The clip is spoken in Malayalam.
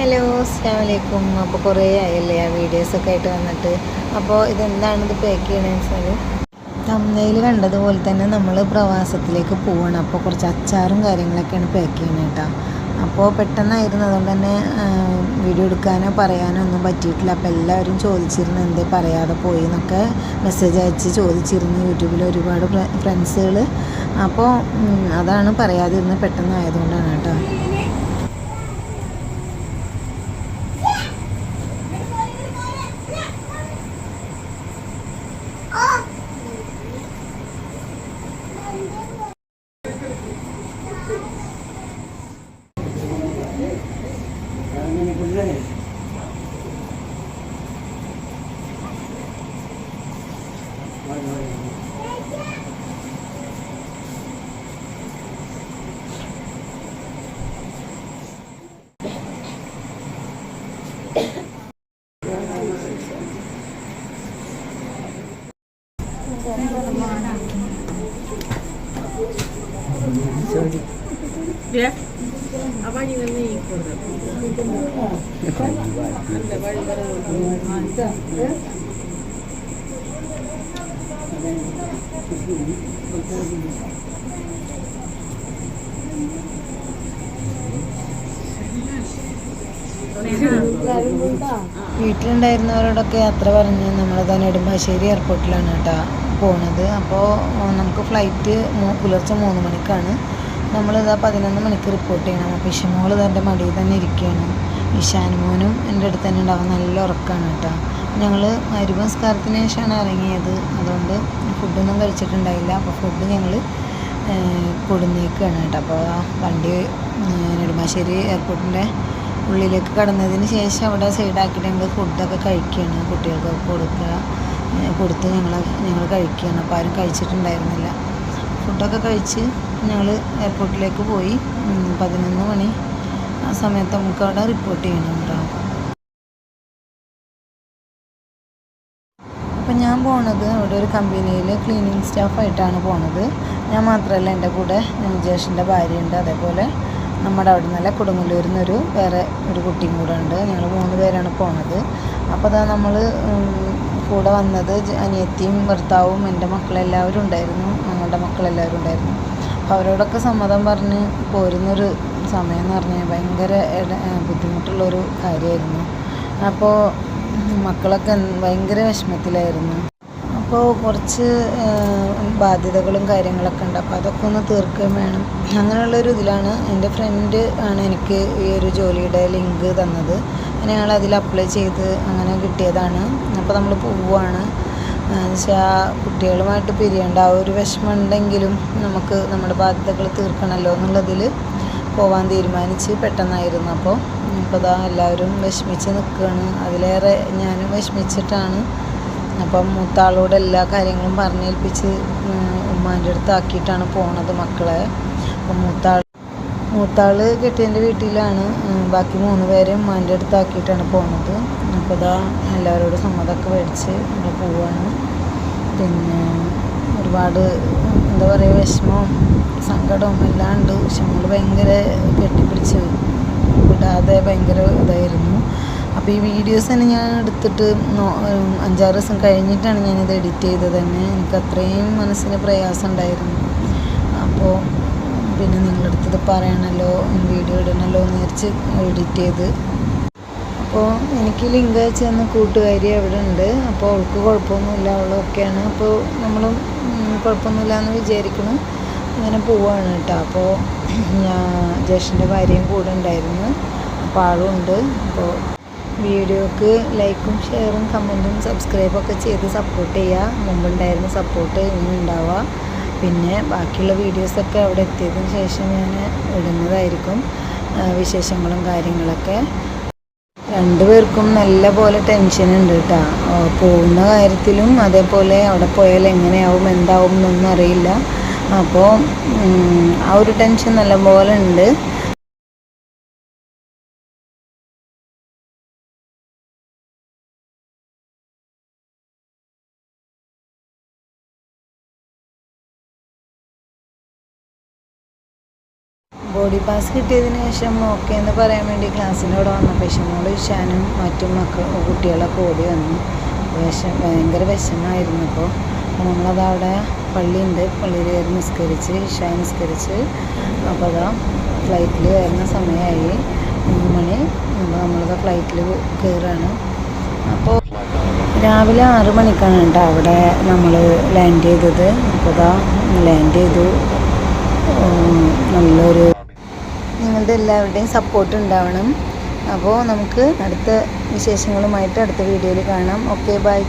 ഹലോ അസ്സലാമലൈക്കും. അപ്പോൾ കുറേ ആയല്ലേ ആ വീഡിയോസൊക്കെ ആയിട്ട് വന്നിട്ട്. അപ്പോൾ ഇതെന്താണിത് പാക്ക് ചെയ്യണമെന്ന് വെച്ചാൽ തമ്മിൽ കണ്ടതുപോലെ തന്നെ നമ്മൾ പ്രവാസത്തിലേക്ക് പോവാണ്. അപ്പോൾ കുറച്ച് അച്ചാറും കാര്യങ്ങളൊക്കെയാണ് പാക്ക് ചെയ്യുന്നത് കേട്ടോ. അപ്പോൾ പെട്ടെന്നായിരുന്നു, അതുകൊണ്ട് തന്നെ വീഡിയോ എടുക്കാനോ പറയാനോ ഒന്നും പറ്റിയിട്ടില്ല. അപ്പോൾ എല്ലാവരും ചോദിച്ചിരുന്നു എന്തേ പറയാതെ പോയി എന്നൊക്കെ മെസ്സേജ് അയച്ച് ചോദിച്ചിരുന്നു യൂട്യൂബിൽ ഒരുപാട് ഫ്രണ്ട്സുകൾ. അപ്പോൾ അതാണ് പറയാതിരുന്നത്, പെട്ടെന്നായതുകൊണ്ടാണ് കേട്ടോ. Ya, apa yang ini ikut? വീട്ടിലുണ്ടായിരുന്നവരോടൊക്കെ യാത്ര പറഞ്ഞ് നമ്മളിതാ നെടുമ്പാശ്ശേരി എയർപോർട്ടിലാണ് കേട്ടോ പോണത്. അപ്പോൾ നമുക്ക് ഫ്ലൈറ്റ് പുലർച്ചെ 3 മണിക്കാണ്. നമ്മളിതാ 11 മണിക്ക് റിപ്പോർട്ട് ചെയ്യണം. അപ്പോൾ ഇഷമോൾ എൻ്റെ മടിയിൽ തന്നെ ഇരിക്കുകയാണ്. ഇഷാനുമോനും എൻ്റെ അടുത്ത് തന്നെ ഉണ്ടാവും. നല്ല ഉറക്കമാണ് കേട്ടോ. ഞങ്ങൾ മഗ്‌രിബ് നിസ്കാരത്തിന് ശേഷമാണ് ഇറങ്ങിയത്, അതുകൊണ്ട് ഫുഡൊന്നും കഴിച്ചിട്ടുണ്ടായില്ല. അപ്പോൾ ഫുഡ് ഞങ്ങൾ കൊടുന്നേക്കാണ് കേട്ടോ. അപ്പോൾ വണ്ടി നെടുമ്പാശ്ശേരി എയർപോർട്ടിൻ്റെ ഉള്ളിലേക്ക് കടന്നതിന് ശേഷം അവിടെ സൈഡാക്കിയിട്ട് ഞങ്ങൾ ഫുഡൊക്കെ കഴിക്കുകയാണ്. കുട്ടികൾക്കൊക്കെ കൊടുത്ത് ഞങ്ങൾ കഴിക്കുകയാണ്. അപ്പോൾ ആരും കഴിച്ചിട്ടുണ്ടായിരുന്നില്ല. ഫുഡൊക്കെ കഴിച്ച് ഞങ്ങൾ എയർപോർട്ടിലേക്ക് പോയി. 11 മണി ആ സമയത്ത് നമുക്ക് അവിടെ റിപ്പോർട്ട് ചെയ്യണം കേട്ടോ. അപ്പം ഞാൻ പോണത് അവിടെ ഒരു കമ്പനിയിൽ ക്ലീനിങ് സ്റ്റാഫായിട്ടാണ് പോണത്. ഞാൻ മാത്രമല്ല, എൻ്റെ കൂടെ ജ്യേഷ്ഠൻ്റെ ഭാര്യയുണ്ട്, അതേപോലെ നമ്മുടെ അവിടെ നിന്നല്ല കൊടുങ്ങല്ലൂരിൽ നിന്നൊരു വേറെ ഒരു കുട്ടിയും കൂടെ ഉണ്ട്. ഞങ്ങൾ 3 പേരാണ് പോണത്. അപ്പോൾ അതാ നമ്മൾ കൂടെ വന്നത് അനിയത്തിയും ഭർത്താവും എൻ്റെ മക്കളെല്ലാവരും ഉണ്ടായിരുന്നു, ഞങ്ങളുടെ മക്കളെല്ലാവരും ഉണ്ടായിരുന്നു. അപ്പോൾ അവരോടൊക്കെ സമ്മതം പറഞ്ഞ് പോരുന്നൊരു സമയം എന്ന് പറഞ്ഞാൽ ഭയങ്കര ബുദ്ധിമുട്ടുള്ളൊരു കാര്യമായിരുന്നു. അപ്പോൾ മക്കളൊക്കെ ഭയങ്കര വിഷമത്തിലായിരുന്നു. അപ്പോൾ കുറച്ച് ബാധ്യതകളും കാര്യങ്ങളൊക്കെ ഉണ്ട്. അപ്പോൾ അതൊക്കെ ഒന്ന് തീർക്കുകയും വേണം. അങ്ങനെയുള്ളൊരു ഇതിലാണ് എൻ്റെ ഫ്രണ്ട് ആണ് എനിക്ക് ഈ ഒരു ജോലിയുടെ ലിങ്ക് തന്നത്. ഞങ്ങൾ അതിൽ അപ്ലൈ ചെയ്ത് അങ്ങനെ കിട്ടിയതാണ്. അപ്പോൾ നമ്മൾ പോവുകയാണ്. എന്നുവെച്ചാൽ കുട്ടികളുമായിട്ട് പിരിയേണ്ട ആ ഒരു വിഷമം ഉണ്ടെങ്കിലും നമുക്ക് നമ്മുടെ ബാധ്യതകൾ തീർക്കണമല്ലോ എന്നുള്ളതിൽ പോവാൻ തീരുമാനിച്ച് പെട്ടെന്നായിരുന്നു. അപ്പോൾ ഇതാ എല്ലാവരും വിഷമിച്ച് നിൽക്കുകയാണ്. അതിലേറെ ഞാനും വിഷമിച്ചിട്ടാണ്. അപ്പം മൂത്താളോട് എല്ലാ കാര്യങ്ങളും പറഞ്ഞേൽപ്പിച്ച് ഉമ്മാൻ്റെ അടുത്ത് ആക്കിയിട്ടാണ് പോണത് മക്കളെ. അപ്പം മൂത്താൾ കെട്ടിയൻ്റെ വീട്ടിലാണ്. ബാക്കി 3 പേരെ ഉമ്മാൻ്റെ അടുത്ത് ആക്കിയിട്ടാണ് പോണത്. അപ്പോൾ ഇതാ എല്ലാവരോടും സമ്മതമൊക്കെ മേടിച്ച് നമ്മൾ പോവുകയാണ്. പിന്നെ ഒരുപാട് എന്താ പറയുക, വിഷമവും സങ്കടവും എല്ലാം ഉണ്ട്. പക്ഷെ നമ്മൾ ഭയങ്കര കെട്ടിപ്പിടിച്ച് വിടാതെ ഭയങ്കര ഇതായിരുന്നു. അപ്പോൾ ഈ വീഡിയോസ് തന്നെ ഞാൻ എടുത്തിട്ട് 5-6 ദിവസം കഴിഞ്ഞിട്ടാണ് ഞാനിത് എഡിറ്റ് ചെയ്തത് തന്നെ. എനിക്ക് അത്രയും മനസ്സിന് പ്രയാസം ഉണ്ടായിരുന്നു. അപ്പോൾ പിന്നെ നിങ്ങളടുത്തത് പറയണമല്ലോ, വീഡിയോ ഇടണമല്ലോ എന്ന് വിചാരിച്ച് എഡിറ്റ് ചെയ്ത്. അപ്പോൾ എനിക്ക് ലിങ്ക് അയച്ച് തന്ന കൂട്ടുകാരി അവിടെ ഉണ്ട്. അപ്പോൾ അവൾക്ക് കുഴപ്പമൊന്നുമില്ല, അവളൊക്കെയാണ്. അപ്പോൾ നമ്മളും കുഴപ്പമൊന്നുമില്ല എന്ന് വിചാരിക്കണം. അങ്ങനെ പോവുകയാണ് കേട്ടോ. അപ്പോൾ ജ്യേഷ്ഠൻ്റെ ഭാര്യയും കൂടെ ഉണ്ടായിരുന്നു. അപ്പോൾ ആളും ഉണ്ട്. അപ്പോൾ വീഡിയോക്ക് ലൈക്കും ഷെയറും കമൻറ്റും സബ്സ്ക്രൈബൊക്കെ ചെയ്ത് സപ്പോർട്ട് ചെയ്യുക. മുമ്പുണ്ടായിരുന്ന സപ്പോർട്ട് ഇന്നും ഉണ്ടാവുക. പിന്നെ ബാക്കിയുള്ള വീഡിയോസൊക്കെ അവിടെ എത്തിയതിന് ശേഷം ഞാൻ ഇടുന്നതായിരിക്കും, വിശേഷങ്ങളും കാര്യങ്ങളൊക്കെ. 2 പേർക്കും നല്ല പോലെ ടെൻഷൻ ഉണ്ട് കേട്ടോ, പോകുന്ന കാര്യത്തിലും അതേപോലെ അവിടെ പോയാൽ എങ്ങനെയാവും എന്താവും എന്നൊന്നും അറിയില്ല. അപ്പോൾ ആ ഒരു ടെൻഷൻ നല്ലപോലെ ഉണ്ട്. ബോഡി പാസ് കിട്ടിയതിന് ശേഷം ഓക്കെ എന്ന് പറയാൻ വേണ്ടി ക്ലാസ്സിൻ്റെ അവിടെ വന്നപ്പോൾ ഇഷമോള് ഇഷാനും മറ്റും കുട്ടികളൊക്കെ ഓടി വന്നു. ഭയങ്കര വിഷമായിരുന്നു. അപ്പോൾ നമ്മളതവിടെ പള്ളിയുണ്ട്, പള്ളിയിൽ കയറി നിസ്കരിച്ച് ഇഷാ നിസ്കരിച്ച്. അപ്പോൾ അതാ ഫ്ലൈറ്റിൽ കയറുന്ന സമയമായി 3 മണി. അപ്പോൾ നമ്മളത് ഫ്ലൈറ്റിൽ കയറുകയാണ്. അപ്പോൾ രാവിലെ 6 മണിക്കാണ് കേട്ടോ അവിടെ നമ്മൾ ലാൻഡ് ചെയ്തത്. അപ്പോൾ അതാ ലാൻഡ് ചെയ്തു. നല്ലൊരു നിങ്ങളുടെ എല്ലാവരുടെയും സപ്പോർട്ട് ഉണ്ടാവണം. അപ്പോൾ നമുക്ക് അടുത്ത വിശേഷങ്ങളുമായിട്ട് അടുത്ത വീഡിയോയിൽ കാണാം. Okay, by.